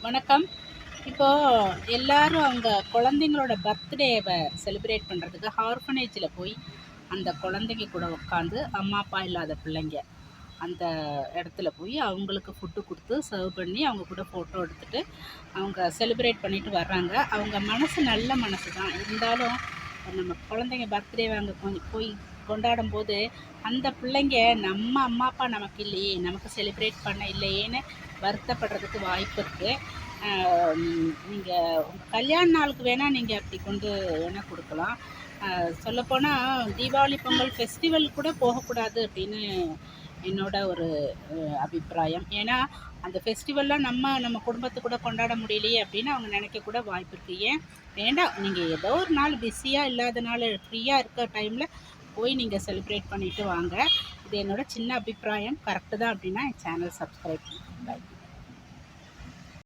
வணக்கம். இப்போ எல்லாரும் அவங்க குழந்தைங்களோட பர்த்டேவை செலிப்ரேட் பண்ணுறதுக்கு ஆர்ஃபனேஜில் போய் அந்த குழந்தைங்க கூட உட்காந்து அம்மா அப்பா இல்லாத பிள்ளைங்க அந்த இடத்துல போய் அவங்களுக்கு ஃபுட்டு கொடுத்து சர்வ் பண்ணி அவங்க கூட ஃபோட்டோ எடுத்துகிட்டு அவங்க செலிப்ரேட் பண்ணிட்டு வர்றாங்க. அவங்க மனசு நல்ல மனசு தான். இருந்தாலும் நம்ம குழந்தைங்க பர்த்டேவை அங்கே கொஞ்சம் போய் கொண்டாடும் போது அந்த பிள்ளைங்க நம்ம அம்மா அப்பா நமக்கு இல்லையே, நமக்கு செலிப்ரேட் பண்ண இல்லையேன்னு வருத்தப்படுறதுக்கு வாய்ப்பு இருக்குது. நீங்கள் உங்கள் கல்யாண நாளுக்கு வேணால் நீங்கள் அப்படி கொண்டு வேணால் கொடுக்கலாம். சொல்லப்போனால் தீபாவளி பொங்கல் ஃபெஸ்டிவல் கூட போகக்கூடாது அப்படின்னு என்னோட ஒரு அபிப்பிராயம். ஏன்னா அந்த ஃபெஸ்டிவல்லாம் நம்ம குடும்பத்து கூட கொண்டாட முடியலையே அப்படின்னு அவங்க நினைக்கக்கூட வாய்ப்பு இருக்குது. ஏன் வேண்டாம், நீங்கள் ஏதோ ஒரு நாள் பிஸியாக இல்லாத நாள் ஃப்ரீயாக இருக்க டைமில் போய் நீங்கள் செலிப்ரேட் பண்ணிவிட்டு வாங்க. இது என்னோட சின்ன அபிப்பிராயம். கரெக்டு தான் அப்படின்னா என் சேனல் சப்ஸ்கிரைப் பண்ணுங்கள். பாய்.